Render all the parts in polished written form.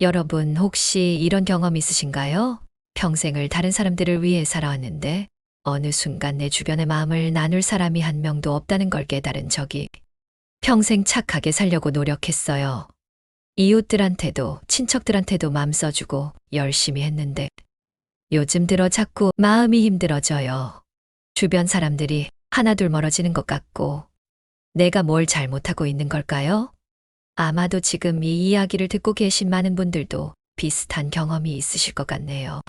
여러분 혹시 이런 경험 있으신가요? 평생을 다른 사람들을 위해 살아왔는데 어느 순간 내 주변의 마음을 나눌 사람이 한 명도 없다는 걸 깨달은 적이 평생 착하게 살려고 노력했어요. 이웃들한테도 친척들한테도 맘 써주고 열심히 했는데 요즘 들어 자꾸 마음이 힘들어져요. 주변 사람들이 하나둘 멀어지는 것 같고 내가 뭘 잘못하고 있는 걸까요? 아마도 지금 이 이야기를 듣고 계신 많은 분들도 비슷한 경험이 있으실 것 같네요.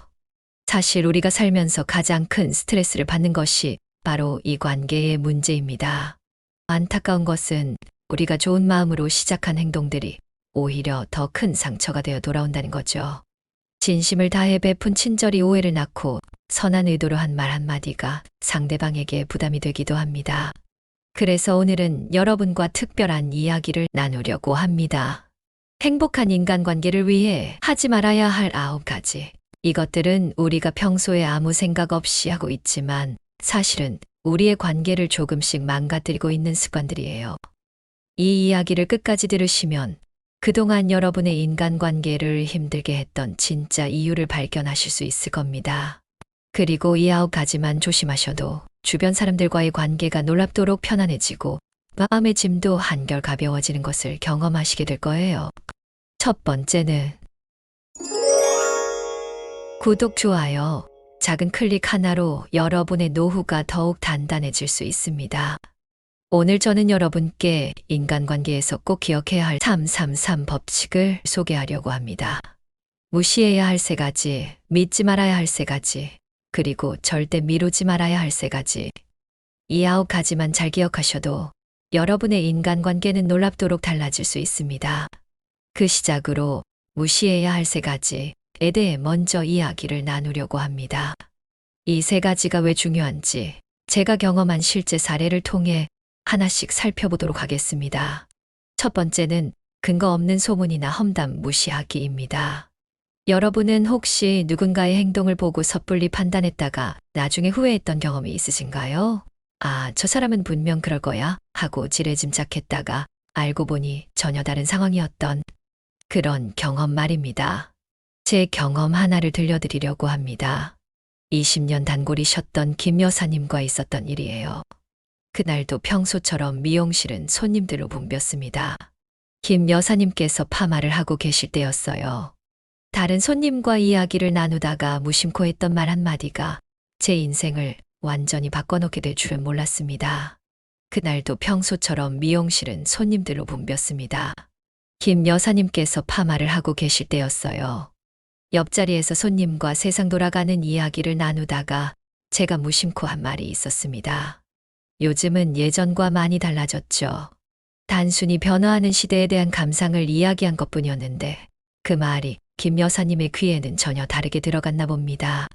사실 우리가 살면서 가장 큰 스트레스를 받는 것이 바로 이 관계의 문제입니다. 안타까운 것은 우리가 좋은 마음으로 시작한 행동들이 오히려 더 큰 상처가 되어 돌아온다는 거죠. 진심을 다해 베푼 친절이 오해를 낳고 선한 의도로 한 말 한마디가 상대방에게 부담이 되기도 합니다. 그래서 오늘은 여러분과 특별한 이야기를 나누려고 합니다. 행복한 인간관계를 위해 하지 말아야 할 9가지. 이것들은 우리가 평소에 아무 생각 없이 하고 있지만 사실은 우리의 관계를 조금씩 망가뜨리고 있는 습관들이에요. 이 이야기를 끝까지 들으시면 그동안 여러분의 인간관계를 힘들게 했던 진짜 이유를 발견하실 수 있을 겁니다. 그리고 이 9가지만 조심하셔도 주변 사람들과의 관계가 놀랍도록 편안해지고 마음의 짐도 한결 가벼워지는 것을 경험하시게 될 거예요. 첫 번째는 구독, 좋아요, 작은 클릭 하나로 여러분의 노후가 더욱 단단해질 수 있습니다. 오늘 저는 여러분께 인간관계에서 꼭 기억해야 할 333 법칙을 소개하려고 합니다. 무시해야 할 3가지, 믿지 말아야 할 3가지, 그리고 절대 미루지 말아야 할 3가지. 이 9가지만 잘 기억하셔도 여러분의 인간관계는 놀랍도록 달라질 수 있습니다. 그 시작으로 무시해야 할 3가지에 대해 먼저 이야기를 나누려고 합니다. 이 3가지가 왜 중요한지 제가 경험한 실제 사례를 통해 하나씩 살펴보도록 하겠습니다. 첫 번째는 근거 없는 소문이나 험담 무시하기입니다. 여러분은 혹시 누군가의 행동을 보고 섣불리 판단했다가 나중에 후회했던 경험이 있으신가요? 아, 저 사람은 분명 그럴 거야 하고 지레짐작했다가 알고 보니 전혀 다른 상황이었던 그런 경험 말입니다. 제 경험 하나를 들려드리려고 합니다. 20년 단골이셨던 김 여사님과 있었던 일이에요. 그날도 평소처럼 미용실은 손님들로 붐볐습니다. 김 여사님께서 파마를 하고 계실 때였어요. 다른 손님과 이야기를 나누다가 무심코 했던 말 한마디가 제 인생을 완전히 바꿔놓게 될 줄은 몰랐습니다. 그날도 평소처럼 미용실은 손님들로 붐볐습니다. 김 여사님께서 파마를 하고 계실 때였어요. 옆자리에서 손님과 세상 돌아가는 이야기를 나누다가 제가 무심코 한 말이 있었습니다. 요즘은 예전과 많이 달라졌죠. 단순히 변화하는 시대에 대한 감상을 이야기한 것뿐이었는데 그 말이 김 여사님의 귀에는 전혀 다르게 들어갔나 봅니다.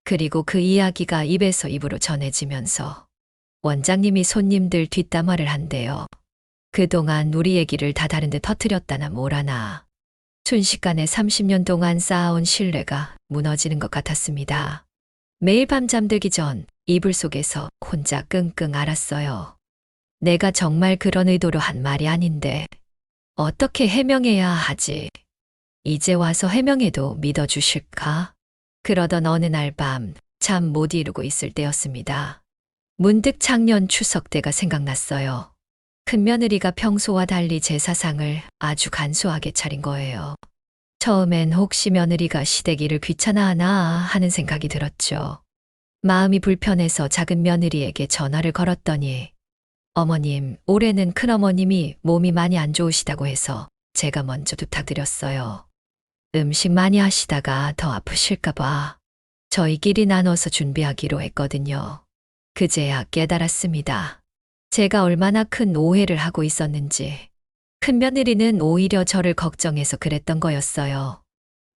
그리고 그 이야기가 입에서 입으로 전해지면서 원장님이 손님들 뒷담화를 한대요. 그동안 우리 얘기를 다 다른 데 터뜨렸다나 뭐라나. 순식간에 30년 동안 쌓아온 신뢰가 무너지는 것 같았습니다. 매일 밤 잠들기 전 이불 속에서 혼자 끙끙 앓았어요. 내가 정말 그런 의도로 한 말이 아닌데 어떻게 해명해야 하지? 이제 와서 해명해도 믿어주실까? 그러던 어느 날 밤 잠 못 이루고 있을 때였습니다. 문득 작년 추석 때가 생각났어요. 큰며느리가 평소와 달리 제사상을 아주 간소하게 차린 거예요. 처음엔 혹시 며느리가 시댁일을 귀찮아하나 하는 생각이 들었죠. 마음이 불편해서 작은 며느리에게 전화를 걸었더니 어머님, 올해는 큰어머님이 몸이 많이 안 좋으시다고 해서 제가 먼저 부탁드렸어요. 음식 많이 하시다가 더 아프실까 봐 저희끼리 나눠서 준비하기로 했거든요. 그제야 깨달았습니다. 제가 얼마나 큰 오해를 하고 있었는지. 큰며느리는 오히려 저를 걱정해서 그랬던 거였어요.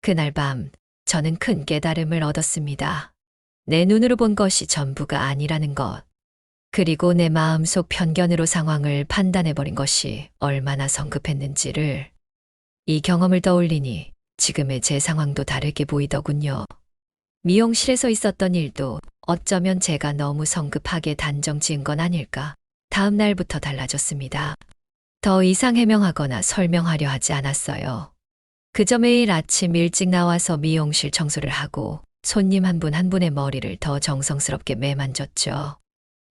그날 밤 저는 큰 깨달음을 얻었습니다. 내 눈으로 본 것이 전부가 아니라는 것. 그리고 내 마음속 편견으로 상황을 판단해버린 것이 얼마나 성급했는지를. 이 경험을 떠올리니 지금의 제 상황도 다르게 보이더군요. 미용실에서 있었던 일도 어쩌면 제가 너무 성급하게 단정 지은 건 아닐까. 다음 날부터 달라졌습니다. 더 이상 해명하거나 설명하려 하지 않았어요. 그저 매일 아침 일찍 나와서 미용실 청소를 하고 손님 한 분 한 분의 머리를 더 정성스럽게 매만졌죠.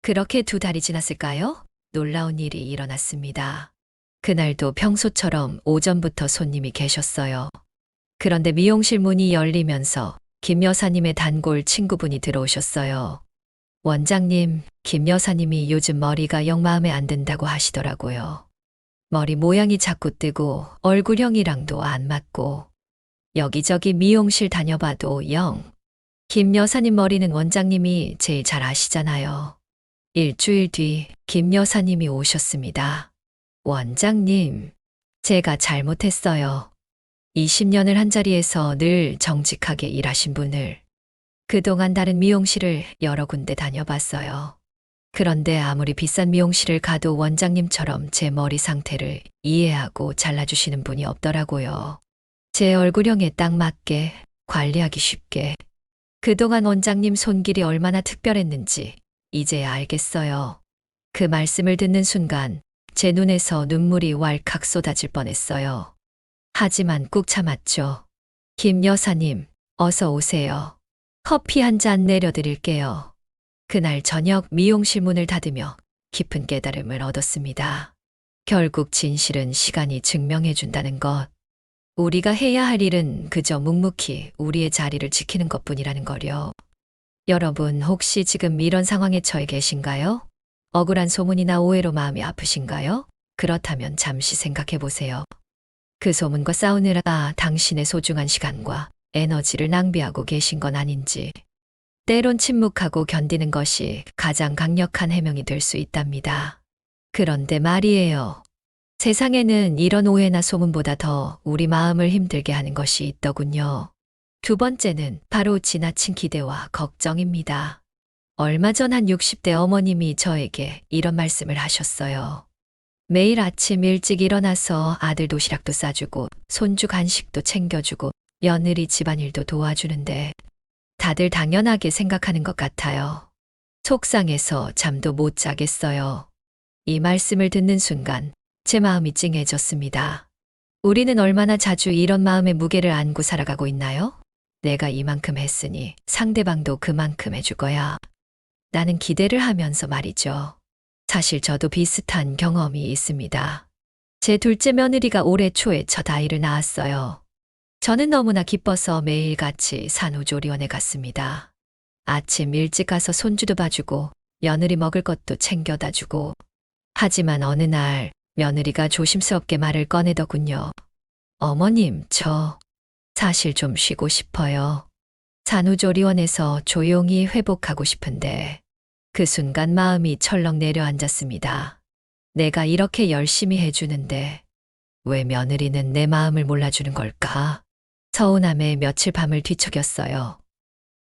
그렇게 2달이 지났을까요? 놀라운 일이 일어났습니다. 그날도 평소처럼 오전부터 손님이 계셨어요. 그런데 미용실 문이 열리면서 김 여사님의 단골 친구분이 들어오셨어요. 원장님, 김 여사님이 요즘 머리가 영 마음에 안 든다고 하시더라고요. 머리 모양이 자꾸 뜨고 얼굴형이랑도 안 맞고 여기저기 미용실 다녀봐도 영. 김 여사님 머리는 원장님이 제일 잘 아시잖아요. 일주일 뒤 김 여사님이 오셨습니다. 원장님, 제가 잘못했어요. 20년을 한 자리에서 늘 정직하게 일하신 분을 그동안 다른 미용실을 여러 군데 다녀봤어요. 그런데 아무리 비싼 미용실을 가도 원장님처럼 제 머리 상태를 이해하고 잘라주시는 분이 없더라고요. 제 얼굴형에 딱 맞게 관리하기 쉽게. 그동안 원장님 손길이 얼마나 특별했는지 이제야 알겠어요. 그 말씀을 듣는 순간 제 눈에서 눈물이 왈칵 쏟아질 뻔했어요. 하지만 꾹 참았죠. 김 여사님, 어서 오세요. 커피 한 잔 내려드릴게요. 그날 저녁 미용실 문을 닫으며 깊은 깨달음을 얻었습니다. 결국 진실은 시간이 증명해준다는 것. 우리가 해야 할 일은 그저 묵묵히 우리의 자리를 지키는 것뿐이라는 거요. 여러분, 혹시 지금 이런 상황에 처해 계신가요? 억울한 소문이나 오해로 마음이 아프신가요? 그렇다면 잠시 생각해 보세요. 그 소문과 싸우느라 당신의 소중한 시간과 에너지를 낭비하고 계신 건 아닌지. 때론 침묵하고 견디는 것이 가장 강력한 해명이 될 수 있답니다. 그런데 말이에요. 세상에는 이런 오해나 소문보다 더 우리 마음을 힘들게 하는 것이 있더군요. 2번째는 바로 지나친 기대와 걱정입니다. 얼마 전 한 60대 어머님이 저에게 이런 말씀을 하셨어요. 매일 아침 일찍 일어나서 아들 도시락도 싸주고 손주 간식도 챙겨주고 며느리 집안일도 도와주는데 다들 당연하게 생각하는 것 같아요. 속상해서 잠도 못 자겠어요. 이 말씀을 듣는 순간 제 마음이 찡해졌습니다. 우리는 얼마나 자주 이런 마음의 무게를 안고 살아가고 있나요? 내가 이만큼 했으니 상대방도 그만큼 해줄 거야. 나는 기대를 하면서 말이죠. 사실 저도 비슷한 경험이 있습니다. 제 둘째 며느리가 올해 초에 첫 아이를 낳았어요. 저는 너무나 기뻐서 매일같이 산후조리원에 갔습니다. 아침 일찍 가서 손주도 봐주고 며느리 먹을 것도 챙겨다 주고. 하지만 어느 날 며느리가 조심스럽게 말을 꺼내더군요. 어머님, 저 사실 좀 쉬고 싶어요. 산후조리원에서 조용히 회복하고 싶은데. 그 순간 마음이 철렁 내려앉았습니다. 내가 이렇게 열심히 해주는데 왜 며느리는 내 마음을 몰라주는 걸까? 서운함에 며칠 밤을 뒤척였어요.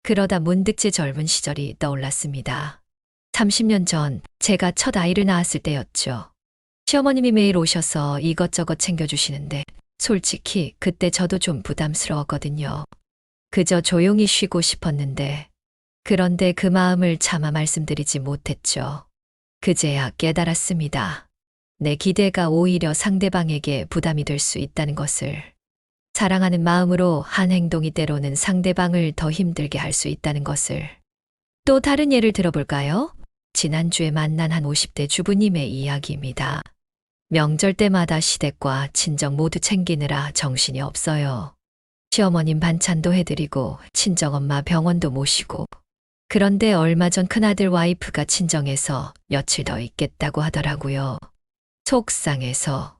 그러다 문득 제 젊은 시절이 떠올랐습니다. 30년 전 제가 첫 아이를 낳았을 때였죠. 시어머님이 매일 오셔서 이것저것 챙겨주시는데 솔직히 그때 저도 좀 부담스러웠거든요. 그저 조용히 쉬고 싶었는데 그런데 그 마음을 차마 말씀드리지 못했죠. 그제야 깨달았습니다. 내 기대가 오히려 상대방에게 부담이 될 수 있다는 것을. 사랑하는 마음으로 한 행동이 때로는 상대방을 더 힘들게 할 수 있다는 것을. 또 다른 예를 들어볼까요? 지난주에 만난 한 50대 주부님의 이야기입니다. 명절 때마다 시댁과 친정 모두 챙기느라 정신이 없어요. 시어머님 반찬도 해드리고 친정엄마 병원도 모시고. 그런데 얼마 전 큰아들 와이프가 친정에서 며칠 더 있겠다고 하더라고요. 속상해서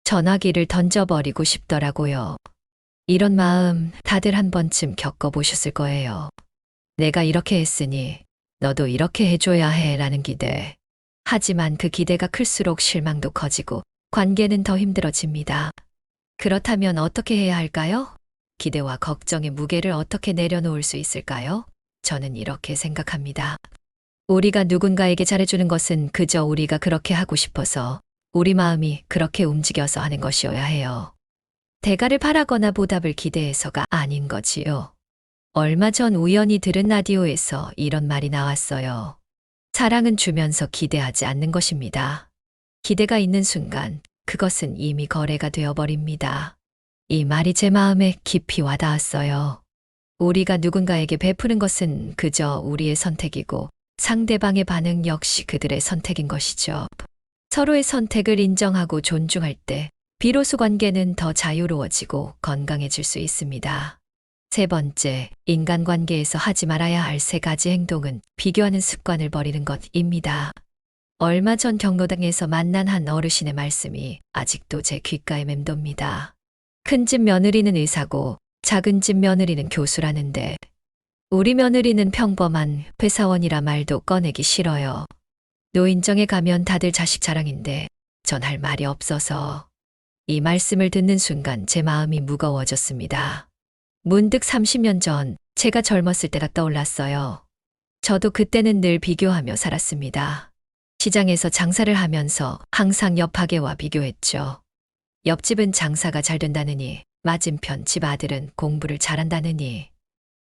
전화기를 던져버리고 싶더라고요. 이런 마음 다들 한 번쯤 겪어보셨을 거예요. 내가 이렇게 했으니 너도 이렇게 해줘야 해 라는 기대. 하지만 그 기대가 클수록 실망도 커지고 관계는 더 힘들어집니다. 그렇다면 어떻게 해야 할까요? 기대와 걱정의 무게를 어떻게 내려놓을 수 있을까요? 저는 이렇게 생각합니다. 우리가 누군가에게 잘해주는 것은 그저 우리가 그렇게 하고 싶어서 우리 마음이 그렇게 움직여서 하는 것이어야 해요. 대가를 바라거나 보답을 기대해서가 아닌 거지요. 얼마 전 우연히 들은 라디오에서 이런 말이 나왔어요. 사랑은 주면서 기대하지 않는 것입니다. 기대가 있는 순간 그것은 이미 거래가 되어버립니다. 이 말이 제 마음에 깊이 와닿았어요. 우리가 누군가에게 베푸는 것은 그저 우리의 선택이고 상대방의 반응 역시 그들의 선택인 것이죠. 서로의 선택을 인정하고 존중할 때 비로소 관계는 더 자유로워지고 건강해질 수 있습니다. 세 번째, 인간관계에서 하지 말아야 할 세 가지 행동은 비교하는 습관을 버리는 것입니다. 얼마 전 경로당에서 만난 한 어르신의 말씀이 아직도 제 귓가에 맴돕니다. 큰 집 며느리는 의사고 작은 집 며느리는 교수라는데 우리 며느리는 평범한 회사원이라 말도 꺼내기 싫어요. 노인정에 가면 다들 자식 자랑인데 전 할 말이 없어서. 이 말씀을 듣는 순간 제 마음이 무거워졌습니다. 문득 30년 전 제가 젊었을 때가 떠올랐어요. 저도 그때는 늘 비교하며 살았습니다. 시장에서 장사를 하면서 항상 옆 가게와 비교했죠. 옆집은 장사가 잘 된다느니, 맞은편 집 아들은 공부를 잘한다느니.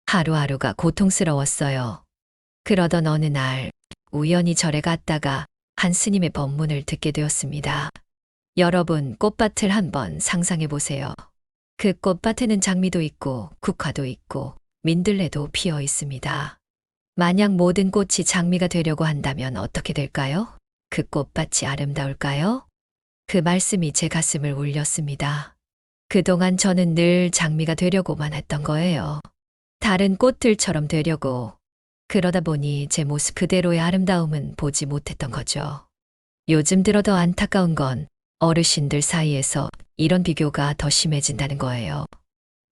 하루하루가 고통스러웠어요. 그러던 어느 날 우연히 절에 갔다가 한 스님의 법문을 듣게 되었습니다. 여러분, 꽃밭을 한번 상상해 보세요. 그 꽃밭에는 장미도 있고 국화도 있고 민들레도 피어 있습니다. 만약 모든 꽃이 장미가 되려고 한다면 어떻게 될까요? 그 꽃밭이 아름다울까요? 그 말씀이 제 가슴을 울렸습니다. 그동안 저는 늘 장미가 되려고만 했던 거예요. 다른 꽃들처럼 되려고. 그러다 보니 제 모습 그대로의 아름다움은 보지 못했던 거죠. 요즘 들어 더 안타까운 건 어르신들 사이에서 이런 비교가 더 심해진다는 거예요.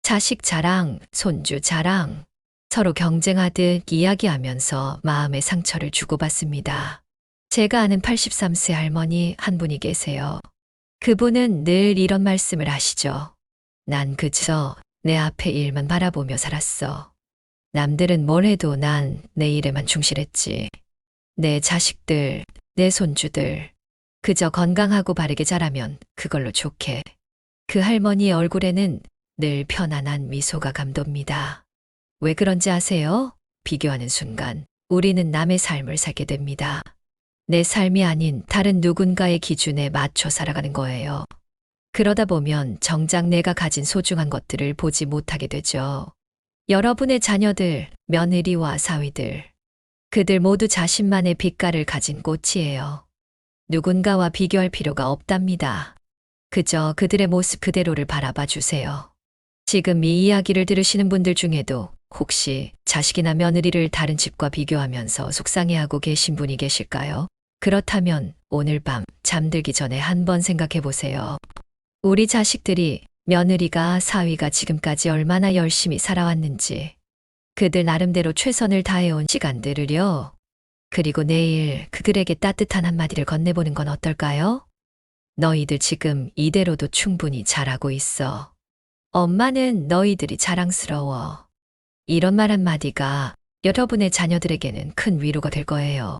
자식 자랑, 손주 자랑, 서로 경쟁하듯 이야기하면서 마음의 상처를 주고받습니다. 제가 아는 83세 할머니 한 분이 계세요. 그분은 늘 이런 말씀을 하시죠. 난 그저 내 앞의 일만 바라보며 살았어. 남들은 뭘 해도 난 내 일에만 충실했지. 내 자식들, 내 손주들, 그저 건강하고 바르게 자라면 그걸로 좋게. 그 할머니의 얼굴에는 늘 편안한 미소가 감돕니다. 왜 그런지 아세요? 비교하는 순간 우리는 남의 삶을 살게 됩니다. 내 삶이 아닌 다른 누군가의 기준에 맞춰 살아가는 거예요. 그러다 보면 정작 내가 가진 소중한 것들을 보지 못하게 되죠. 여러분의 자녀들, 며느리와 사위들, 그들 모두 자신만의 빛깔을 가진 꽃이에요. 누군가와 비교할 필요가 없답니다. 그저 그들의 모습 그대로를 바라봐 주세요. 지금 이 이야기를 들으시는 분들 중에도 혹시 자식이나 며느리를 다른 집과 비교하면서 속상해하고 계신 분이 계실까요? 그렇다면 오늘 밤 잠들기 전에 한번 생각해 보세요. 우리 자식들이, 며느리가, 사위가 지금까지 얼마나 열심히 살아왔는지, 그들 나름대로 최선을 다해온 시간들을요. 그리고 내일 그들에게 따뜻한 한마디를 건네보는 건 어떨까요? 너희들 지금 이대로도 충분히 잘하고 있어. 엄마는 너희들이 자랑스러워. 이런 말 한마디가 여러분의 자녀들에게는 큰 위로가 될 거예요.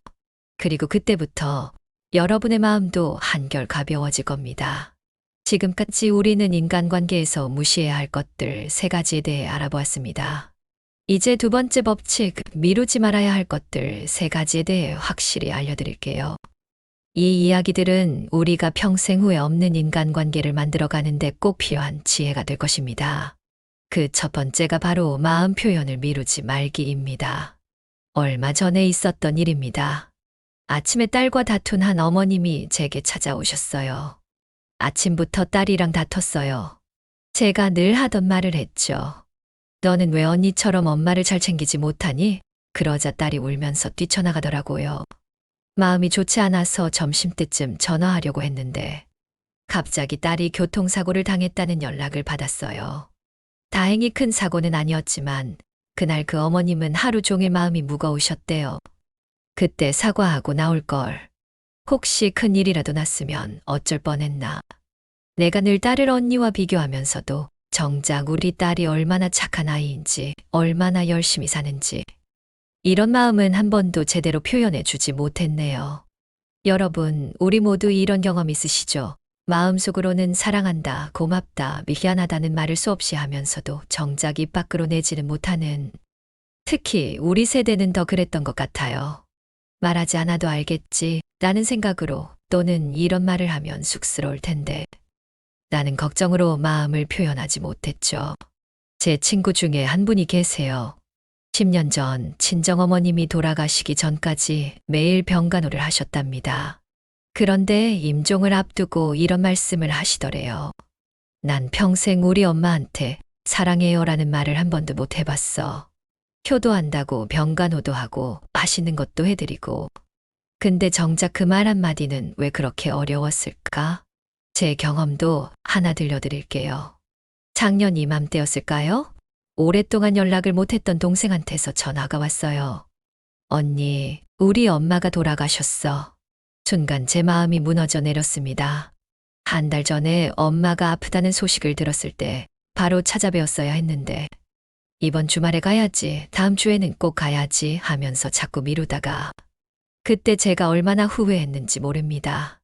그리고 그때부터 여러분의 마음도 한결 가벼워질 겁니다. 지금까지 우리는 인간관계에서 무시해야 할 것들 세 가지에 대해 알아보았습니다. 이제 두 번째 법칙, 미루지 말아야 할 것들 세 가지에 대해 확실히 알려드릴게요. 이 이야기들은 우리가 평생 후회 없는 인간관계를 만들어가는데 꼭 필요한 지혜가 될 것입니다. 그 첫 번째가 바로 마음 표현을 미루지 말기입니다. 얼마 전에 있었던 일입니다. 아침에 딸과 다툰 한 어머님이 제게 찾아오셨어요. 아침부터 딸이랑 다퉜어요. 제가 늘 하던 말을 했죠. 너는 왜 언니처럼 엄마를 잘 챙기지 못하니? 그러자 딸이 울면서 뛰쳐나가더라고요. 마음이 좋지 않아서 점심때쯤 전화하려고 했는데 갑자기 딸이 교통사고를 당했다는 연락을 받았어요. 다행히 큰 사고는 아니었지만 그날 그 어머님은 하루 종일 마음이 무거우셨대요. 그때 사과하고 나올 걸. 혹시 큰일이라도 났으면 어쩔 뻔했나. 내가 늘 딸을 언니와 비교하면서도 정작 우리 딸이 얼마나 착한 아이인지, 얼마나 열심히 사는지, 이런 마음은 한 번도 제대로 표현해 주지 못했네요. 여러분, 우리 모두 이런 경험 있으시죠? 마음속으로는 사랑한다, 고맙다, 미안하다는 말을 수없이 하면서도 정작 입 밖으로 내지는 못하는, 특히 우리 세대는 더 그랬던 것 같아요. 말하지 않아도 알겠지 라는 생각으로, 또는 이런 말을 하면 쑥스러울 텐데. 나는 걱정으로 마음을 표현하지 못했죠. 제 친구 중에 한 분이 계세요. 10년 전 친정어머님이 돌아가시기 전까지 매일 병간호를 하셨답니다. 그런데 임종을 앞두고 이런 말씀을 하시더래요. 난 평생 우리 엄마한테 사랑해요라는 말을 한 번도 못 해봤어. 효도한다고 병간호도 하고 맛있는 것도 해드리고. 근데 정작 그 말 한마디는 왜 그렇게 어려웠을까? 제 경험도 하나 들려드릴게요. 작년 이맘때였을까요? 오랫동안 연락을 못했던 동생한테서 전화가 왔어요. 언니, 우리 엄마가 돌아가셨어. 순간 제 마음이 무너져 내렸습니다. 한 달 전에 엄마가 아프다는 소식을 들었을 때 바로 찾아뵈었어야 했는데 이번 주말에 가야지, 다음 주에는 꼭 가야지 하면서 자꾸 미루다가 그때 제가 얼마나 후회했는지 모릅니다.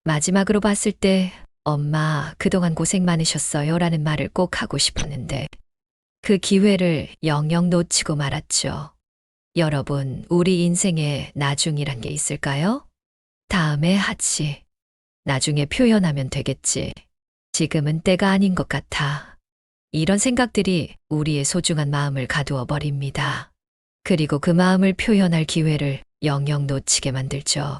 마지막으로 봤을 때 엄마 그동안 고생 많으셨어요 라는 말을 꼭 하고 싶었는데 그 기회를 영영 놓치고 말았죠. 여러분, 우리 인생에 나중이란 게 있을까요? 다음에 하지. 나중에 표현하면 되겠지. 지금은 때가 아닌 것 같아. 이런 생각들이 우리의 소중한 마음을 가두어 버립니다. 그리고 그 마음을 표현할 기회를 영영 놓치게 만들죠.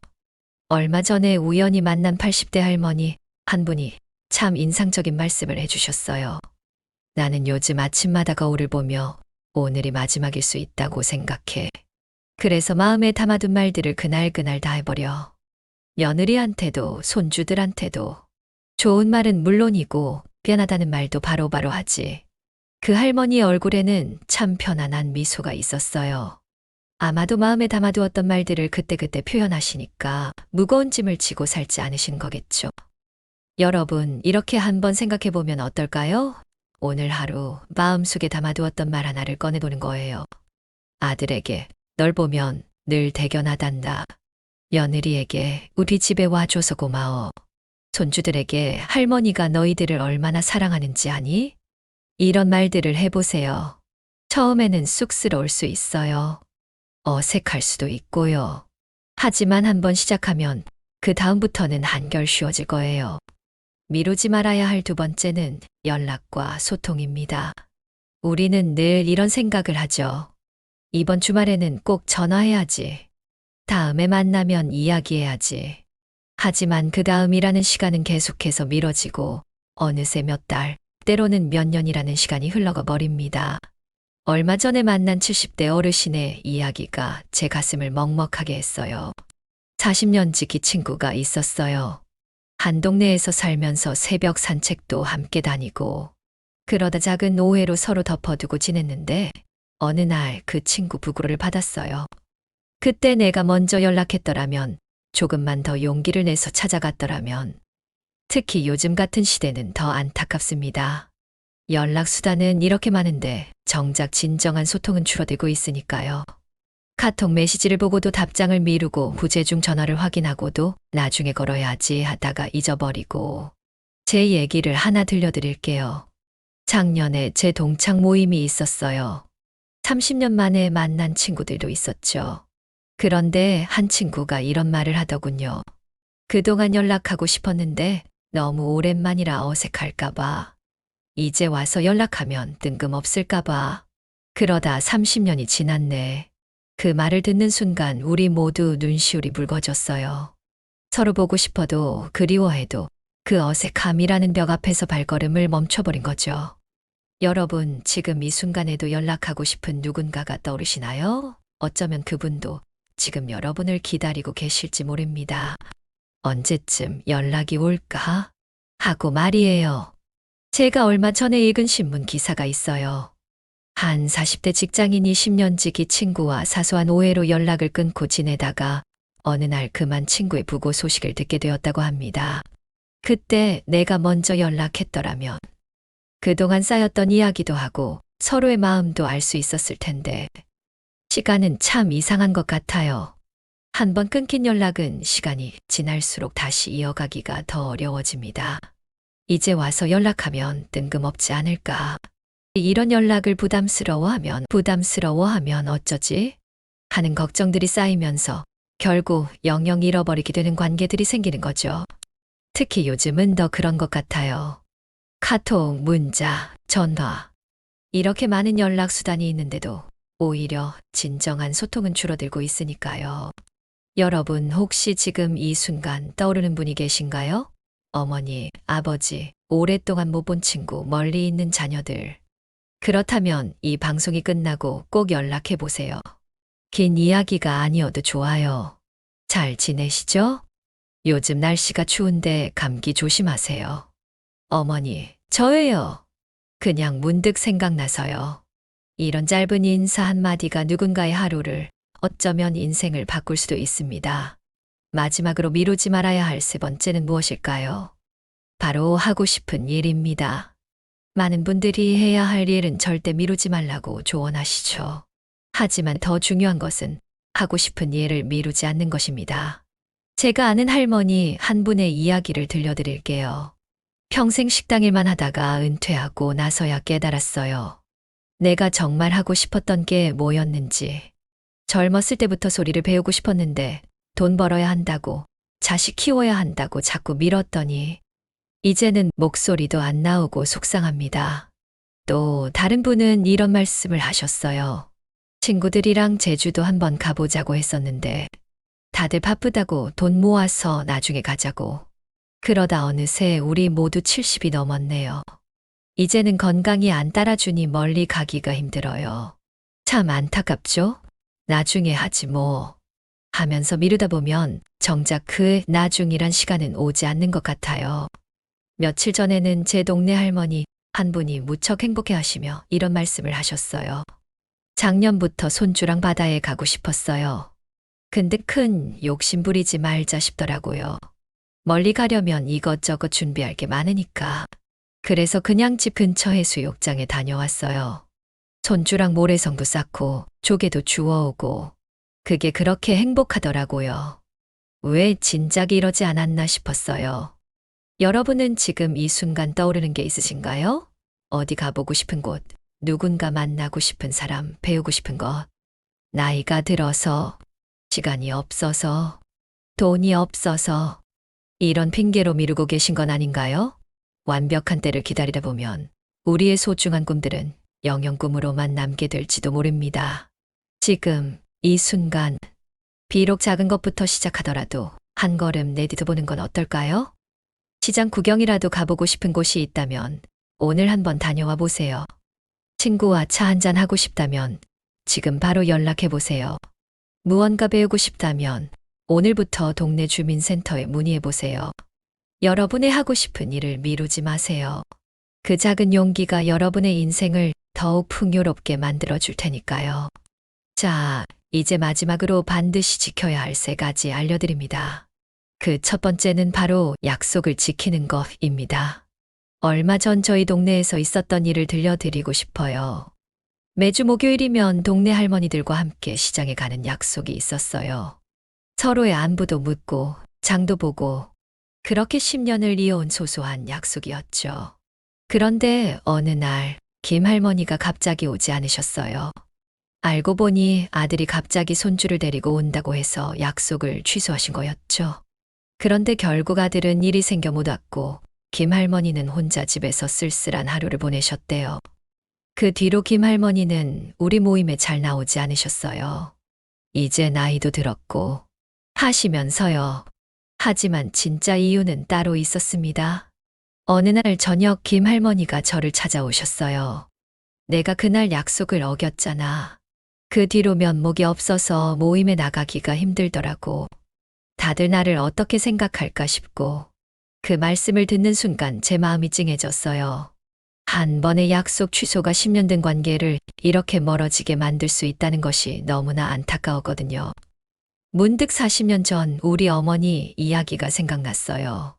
얼마 전에 우연히 만난 80대 할머니 한 분이 참 인상적인 말씀을 해주셨어요. 나는 요즘 아침마다 거울을 보며 오늘이 마지막일 수 있다고 생각해. 그래서 마음에 담아둔 말들을 그날그날 다 해버려. 며느리한테도 손주들한테도 좋은 말은 물론이고 미안하다는 말도 바로바로 하지. 그 할머니의 얼굴에는 참 편안한 미소가 있었어요. 아마도 마음에 담아두었던 말들을 그때그때 표현하시니까 무거운 짐을 지고 살지 않으신 거겠죠. 여러분, 이렇게 한번 생각해보면 어떨까요? 오늘 하루 마음속에 담아두었던 말 하나를 꺼내보는 거예요. 아들에게 널 보면 늘 대견하단다. 며느리에게 우리 집에 와줘서 고마워. 손주들에게 할머니가 너희들을 얼마나 사랑하는지 아니? 이런 말들을 해보세요. 처음에는 쑥스러울 수 있어요. 어색할 수도 있고요. 하지만 한번 시작하면 그 다음부터는 한결 쉬워질 거예요. 미루지 말아야 할 두 번째는 연락과 소통입니다. 우리는 늘 이런 생각을 하죠. 이번 주말에는 꼭 전화해야지. 다음에 만나면 이야기해야지. 하지만 그 다음이라는 시간은 계속해서 미뤄지고 어느새 몇 달, 때로는 몇 년이라는 시간이 흘러가 버립니다. 얼마 전에 만난 70대 어르신의 이야기가 제 가슴을 먹먹하게 했어요. 40년 지기 친구가 있었어요. 한 동네에서 살면서 새벽 산책도 함께 다니고 그러다 작은 오해로 서로 덮어두고 지냈는데 어느 날 그 친구 부고를 받았어요. 그때 내가 먼저 연락했더라면, 조금만 더 용기를 내서 찾아갔더라면, 특히 요즘 같은 시대는 더 안타깝습니다. 연락수단은 이렇게 많은데 정작 진정한 소통은 줄어들고 있으니까요. 카톡 메시지를 보고도 답장을 미루고 부재중 전화를 확인하고도 나중에 걸어야지 하다가 잊어버리고. 제 얘기를 하나 들려드릴게요. 작년에 제 동창 모임이 있었어요. 30년 만에 만난 친구들도 있었죠. 그런데 한 친구가 이런 말을 하더군요. 그동안 연락하고 싶었는데 너무 오랜만이라 어색할까봐. 이제 와서 연락하면 뜬금없을까봐. 그러다 30년이 지났네. 그 말을 듣는 순간 우리 모두 눈시울이 붉어졌어요. 서로 보고 싶어도 그리워해도 그 어색함이라는 벽 앞에서 발걸음을 멈춰버린 거죠. 여러분, 지금 이 순간에도 연락하고 싶은 누군가가 떠오르시나요? 어쩌면 그분도 지금 여러분을 기다리고 계실지 모릅니다. 언제쯤 연락이 올까? 하고 말이에요. 제가 얼마 전에 읽은 신문 기사가 있어요. 한 40대 직장인이 10년 지기 친구와 사소한 오해로 연락을 끊고 지내다가 어느 날 그만 친구의 부고 소식을 듣게 되었다고 합니다. 그때 내가 먼저 연락했더라면 그동안 쌓였던 이야기도 하고 서로의 마음도 알 수 있었을 텐데 시간은 참 이상한 것 같아요. 한번 끊긴 연락은 시간이 지날수록 다시 이어가기가 더 어려워집니다. 이제 와서 연락하면 뜬금없지 않을까. 이런 연락을 부담스러워하면 어쩌지? 하는 걱정들이 쌓이면서 결국 영영 잃어버리게 되는 관계들이 생기는 거죠. 특히 요즘은 더 그런 것 같아요. 카톡, 문자, 전화. 이렇게 많은 연락수단이 있는데도 오히려 진정한 소통은 줄어들고 있으니까요. 여러분, 혹시 지금 이 순간 떠오르는 분이 계신가요? 어머니, 아버지, 오랫동안 못 본 친구, 멀리 있는 자녀들. 그렇다면 이 방송이 끝나고 꼭 연락해 보세요. 긴 이야기가 아니어도 좋아요. 잘 지내시죠? 요즘 날씨가 추운데 감기 조심하세요. 어머니, 저예요. 그냥 문득 생각나서요. 이런 짧은 인사 한마디가 누군가의 하루를, 어쩌면 인생을 바꿀 수도 있습니다. 마지막으로 미루지 말아야 할 세 번째는 무엇일까요? 바로 하고 싶은 일입니다. 많은 분들이 해야 할 일은 절대 미루지 말라고 조언하시죠. 하지만 더 중요한 것은 하고 싶은 일을 미루지 않는 것입니다. 제가 아는 할머니 한 분의 이야기를 들려드릴게요. 평생 식당 일만 하다가 은퇴하고 나서야 깨달았어요. 내가 정말 하고 싶었던 게 뭐였는지. 젊었을 때부터 소리를 배우고 싶었는데 돈 벌어야 한다고, 자식 키워야 한다고 자꾸 미뤘더니 이제는 목소리도 안 나오고 속상합니다. 또 다른 분은 이런 말씀을 하셨어요. 친구들이랑 제주도 한번 가보자고 했었는데 다들 바쁘다고 돈 모아서 나중에 가자고. 그러다 어느새 우리 모두 70이 넘었네요. 이제는 건강이 안 따라주니 멀리 가기가 힘들어요. 참 안타깝죠? 나중에 하지 뭐. 하면서 미루다 보면 정작 그 나중이란 시간은 오지 않는 것 같아요. 며칠 전에는 제 동네 할머니 한 분이 무척 행복해 하시며 이런 말씀을 하셨어요. 작년부터 손주랑 바다에 가고 싶었어요. 근데 큰 욕심 부리지 말자 싶더라고요. 멀리 가려면 이것저것 준비할 게 많으니까. 그래서 그냥 집 근처 해수욕장에 다녀왔어요. 손주랑 모래성도 쌓고 조개도 주워오고. 그게 그렇게 행복하더라고요. 왜 진작 이러지 않았나 싶었어요. 여러분은 지금 이 순간 떠오르는 게 있으신가요? 어디 가보고 싶은 곳, 누군가 만나고 싶은 사람, 배우고 싶은 것. 나이가 들어서, 시간이 없어서, 돈이 없어서, 이런 핑계로 미루고 계신 건 아닌가요? 완벽한 때를 기다리다 보면 우리의 소중한 꿈들은 영영 꿈으로만 남게 될지도 모릅니다. 지금, 이 순간, 비록 작은 것부터 시작하더라도 한 걸음 내디뎌 보는 건 어떨까요? 시장 구경이라도 가보고 싶은 곳이 있다면 오늘 한번 다녀와 보세요. 친구와 차 한잔 하고 싶다면 지금 바로 연락해 보세요. 무언가 배우고 싶다면 오늘부터 동네 주민센터에 문의해 보세요. 여러분의 하고 싶은 일을 미루지 마세요. 그 작은 용기가 여러분의 인생을 더욱 풍요롭게 만들어 줄 테니까요. 자, 이제 마지막으로 반드시 지켜야 할 세 가지 알려드립니다. 그 첫 번째는 바로 약속을 지키는 것입니다. 얼마 전 저희 동네에서 있었던 일을 들려드리고 싶어요. 매주 목요일이면 동네 할머니들과 함께 시장에 가는 약속이 있었어요. 서로의 안부도 묻고 장도 보고 그렇게 10년을 이어온 소소한 약속이었죠. 그런데 어느 날 김 할머니가 갑자기 오지 않으셨어요. 알고 보니 아들이 갑자기 손주를 데리고 온다고 해서 약속을 취소하신 거였죠. 그런데 결국 아들은 일이 생겨 못 왔고 김 할머니는 혼자 집에서 쓸쓸한 하루를 보내셨대요. 그 뒤로 김 할머니는 우리 모임에 잘 나오지 않으셨어요. 이제 나이도 들었고 하시면서요. 하지만 진짜 이유는 따로 있었습니다. 어느 날 저녁 김 할머니가 저를 찾아오셨어요. 내가 그날 약속을 어겼잖아. 그 뒤로 면목이 없어서 모임에 나가기가 힘들더라고. 다들 나를 어떻게 생각할까 싶고 그 말씀을 듣는 순간 제 마음이 찡해졌어요. 한 번의 약속 취소가 10년 된 관계를 이렇게 멀어지게 만들 수 있다는 것이 너무나 안타까웠거든요. 문득 40년 전 우리 어머니 이야기가 생각났어요.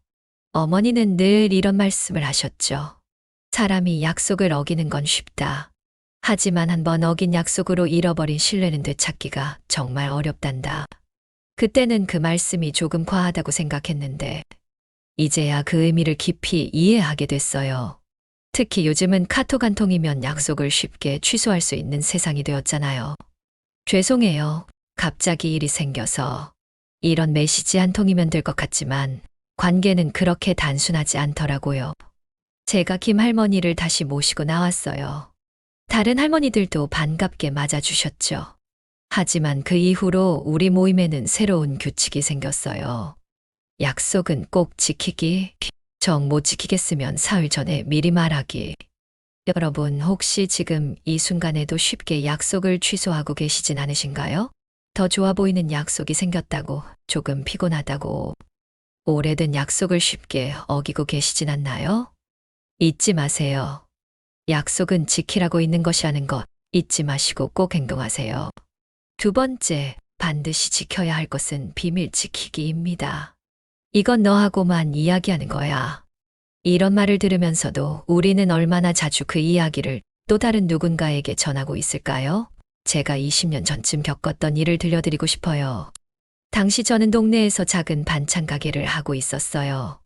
어머니는 늘 이런 말씀을 하셨죠. 사람이 약속을 어기는 건 쉽다. 하지만 한번 어긴 약속으로 잃어버린 신뢰는 되찾기가 정말 어렵단다. 그때는 그 말씀이 조금 과하다고 생각했는데 이제야 그 의미를 깊이 이해하게 됐어요. 특히 요즘은 카톡 한 통이면 약속을 쉽게 취소할 수 있는 세상이 되었잖아요. 죄송해요. 갑자기 일이 생겨서. 이런 메시지 한 통이면 될 것 같지만 관계는 그렇게 단순하지 않더라고요. 제가 김 할머니를 다시 모시고 나왔어요. 다른 할머니들도 반갑게 맞아주셨죠. 하지만 그 이후로 우리 모임에는 새로운 규칙이 생겼어요. 약속은 꼭 지키기, 정 못 지키겠으면 사흘 전에 미리 말하기. 여러분, 혹시 지금 이 순간에도 쉽게 약속을 취소하고 계시진 않으신가요? 더 좋아 보이는 약속이 생겼다고, 조금 피곤하다고, 오래된 약속을 쉽게 어기고 계시진 않나요? 잊지 마세요. 약속은 지키라고 있는 것이 아는 것 잊지 마시고 꼭 행동하세요. 두 번째, 반드시 지켜야 할 것은 비밀 지키기입니다. 이건 너하고만 이야기하는 거야. 이런 말을 들으면서도 우리는 얼마나 자주 그 이야기를 또 다른 누군가에게 전하고 있을까요? 제가 20년 전쯤 겪었던 일을 들려드리고 싶어요. 당시 저는 동네에서 작은 반찬 가게를 하고 있었어요.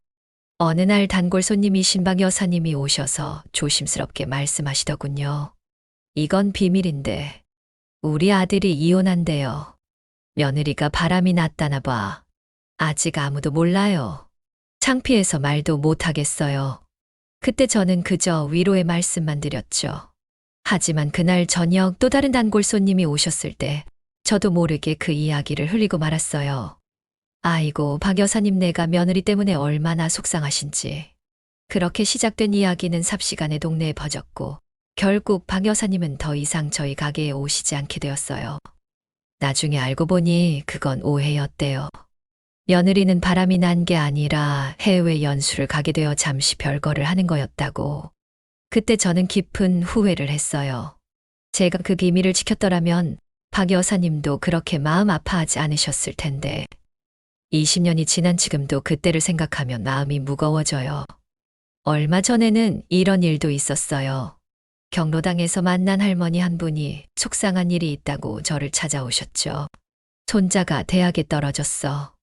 어느 날 단골 손님이 신박 여사님이 오셔서 조심스럽게 말씀하시더군요. 이건 비밀인데 우리 아들이 이혼한대요. 며느리가 바람이 났다나 봐. 아직 아무도 몰라요. 창피해서 말도 못하겠어요. 그때 저는 그저 위로의 말씀만 드렸죠. 하지만 그날 저녁 또 다른 단골 손님이 오셨을 때 저도 모르게 그 이야기를 흘리고 말았어요. 아이고, 박 여사님, 내가 며느리 때문에 얼마나 속상하신지. 그렇게 시작된 이야기는 삽시간에 동네에 퍼졌고 결국 박 여사님은 더 이상 저희 가게에 오시지 않게 되었어요. 나중에 알고 보니 그건 오해였대요. 며느리는 바람이 난 게 아니라 해외 연수를 가게 되어 잠시 별거를 하는 거였다고. 그때 저는 깊은 후회를 했어요. 제가 그 비밀을 지켰더라면 박 여사님도 그렇게 마음 아파하지 않으셨을 텐데. 20년이 지난 지금도 그때를 생각하면 마음이 무거워져요. 얼마 전에는 이런 일도 있었어요. 경로당에서 만난 할머니 한 분이 속상한 일이 있다고 저를 찾아오셨죠. 손자가 대학에 떨어졌어.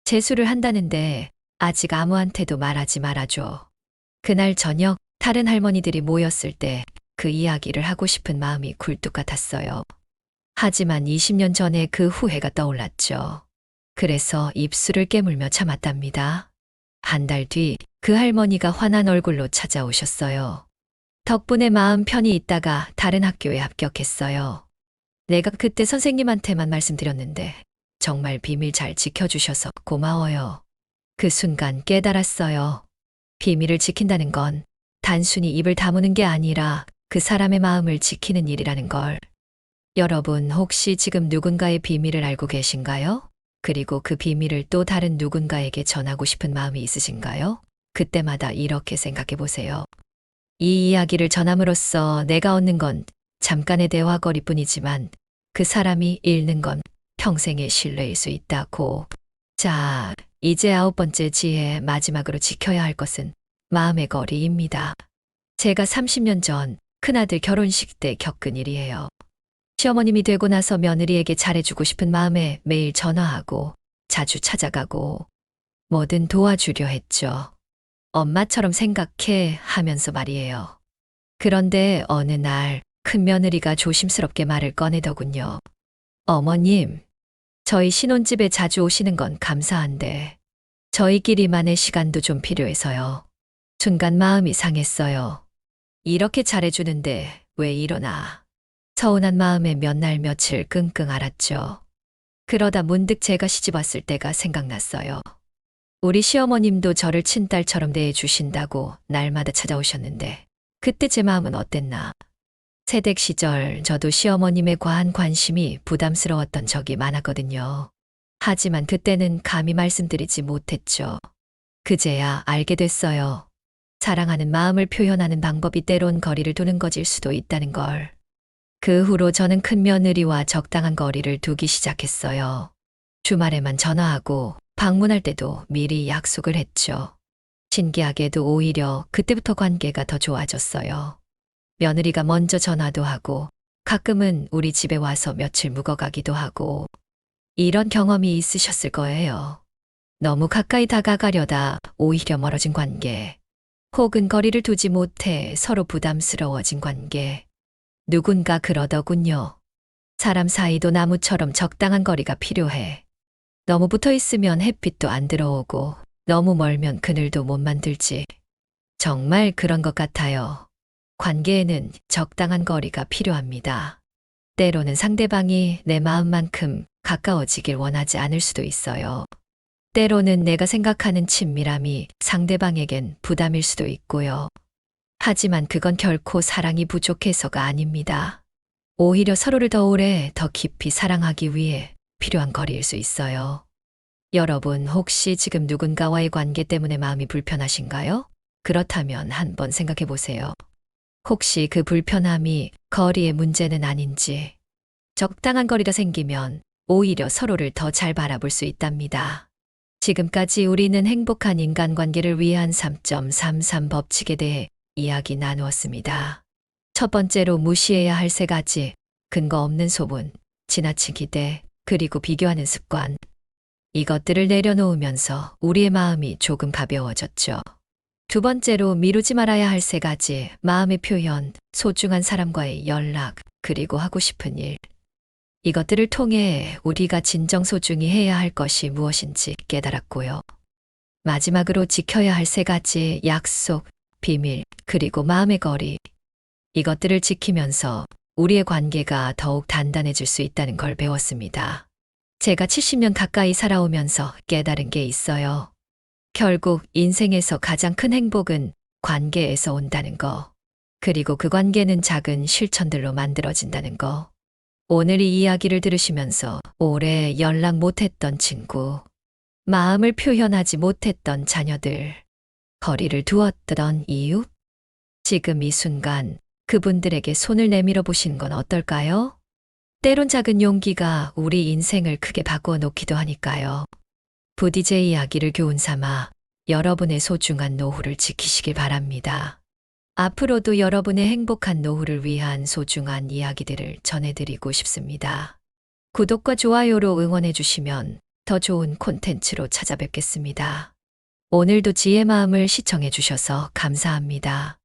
재수를 한다는데 아직 아무한테도 말하지 말아줘. 그날 저녁 다른 할머니들이 모였을 때 그 이야기를 하고 싶은 마음이 굴뚝 같았어요. 하지만 20년 전에 그 후회가 떠올랐죠. 그래서 입술을 깨물며 참았답니다. 한 달 뒤 그 할머니가 환한 얼굴로 찾아오셨어요. 덕분에 마음 편히 있다가 다른 학교에 합격했어요. 내가 그때 선생님한테만 말씀드렸는데 정말 비밀 잘 지켜주셔서 고마워요. 그 순간 깨달았어요. 비밀을 지킨다는 건 단순히 입을 다무는 게 아니라 그 사람의 마음을 지키는 일이라는 걸. 여러분, 혹시 지금 누군가의 비밀을 알고 계신가요? 그리고 그 비밀을 또 다른 누군가에게 전하고 싶은 마음이 있으신가요? 그때마다 이렇게 생각해 보세요. 이 이야기를 전함으로써 내가 얻는 건 잠깐의 대화거리뿐이지만 그 사람이 잃는 건 평생의 신뢰일 수 있다고. 자, 이제 9번째 지혜, 마지막으로 지켜야 할 것은 마음의 거리입니다. 제가 30년 전 큰아들 결혼식 때 겪은 일이에요. 시어머님이 되고 나서 며느리에게 잘해주고 싶은 마음에 매일 전화하고 자주 찾아가고 뭐든 도와주려 했죠. 엄마처럼 생각해 하면서 말이에요. 그런데 어느 날 큰며느리가 조심스럽게 말을 꺼내더군요. 어머님, 저희 신혼집에 자주 오시는 건 감사한데 저희끼리만의 시간도 좀 필요해서요. 순간 마음이 상했어요. 이렇게 잘해주는데 왜 이러나. 서운한 마음에 몇 날 며칠 끙끙 앓았죠. 그러다 문득 제가 시집 왔을 때가 생각났어요. 우리 시어머님도 저를 친딸처럼 대해주신다고 날마다 찾아오셨는데 그때 제 마음은 어땠나. 새댁 시절 저도 시어머님의 과한 관심이 부담스러웠던 적이 많았거든요. 하지만 그때는 감히 말씀드리지 못했죠. 그제야 알게 됐어요. 사랑하는 마음을 표현하는 방법이 때론 거리를 두는 것일 수도 있다는 걸. 그 후로 저는 큰며느리와 적당한 거리를 두기 시작했어요. 주말에만 전화하고 방문할 때도 미리 약속을 했죠. 신기하게도 오히려 그때부터 관계가 더 좋아졌어요. 며느리가 먼저 전화도 하고 가끔은 우리 집에 와서 며칠 묵어가기도 하고. 이런 경험이 있으셨을 거예요. 너무 가까이 다가가려다 오히려 멀어진 관계. 혹은 거리를 두지 못해 서로 부담스러워진 관계. 누군가 그러더군요. 사람 사이도 나무처럼 적당한 거리가 필요해. 너무 붙어 있으면 햇빛도 안 들어오고 너무 멀면 그늘도 못 만들지. 정말 그런 것 같아요. 관계에는 적당한 거리가 필요합니다. 때로는 상대방이 내 마음만큼 가까워지길 원하지 않을 수도 있어요. 때로는 내가 생각하는 친밀함이 상대방에겐 부담일 수도 있고요. 하지만 그건 결코 사랑이 부족해서가 아닙니다. 오히려 서로를 더 오래, 더 깊이 사랑하기 위해 필요한 거리일 수 있어요. 여러분, 혹시 지금 누군가와의 관계 때문에 마음이 불편하신가요? 그렇다면 한번 생각해 보세요. 혹시 그 불편함이 거리의 문제는 아닌지, 적당한 거리가 생기면 오히려 서로를 더 잘 바라볼 수 있답니다. 지금까지 우리는 행복한 인간관계를 위한 3.33 법칙에 대해 이야기 나누었습니다. 첫 번째로 무시해야 할 3가지, 근거 없는 소문, 지나친 기대, 그리고 비교하는 습관. 이것들을 내려놓으면서 우리의 마음이 조금 가벼워졌죠. 두 번째로 미루지 말아야 할 3가지, 마음의 표현, 소중한 사람과의 연락, 그리고 하고 싶은 일. 이것들을 통해 우리가 진정 소중히 해야 할 것이 무엇인지 깨달았고요. 마지막으로 지켜야 할 3가지, 약속, 비밀, 그리고 마음의 거리. 이것들을 지키면서 우리의 관계가 더욱 단단해질 수 있다는 걸 배웠습니다. 제가 70년 가까이 살아오면서 깨달은 게 있어요. 결국 인생에서 가장 큰 행복은 관계에서 온다는 거. 그리고 그 관계는 작은 실천들로 만들어진다는 거. 오늘 이 이야기를 들으시면서 오래 연락 못했던 친구, 마음을 표현하지 못했던 자녀들, 거리를 두었던 이웃, 지금 이 순간 그분들에게 손을 내밀어 보시는 건 어떨까요? 때론 작은 용기가 우리 인생을 크게 바꾸어 놓기도 하니까요. 부디 제 이야기를 교훈 삼아 여러분의 소중한 노후를 지키시길 바랍니다. 앞으로도 여러분의 행복한 노후를 위한 소중한 이야기들을 전해드리고 싶습니다. 구독과 좋아요로 응원해 주시면 더 좋은 콘텐츠로 찾아뵙겠습니다. 오늘도 지혜 마음을 시청해 주셔서 감사합니다.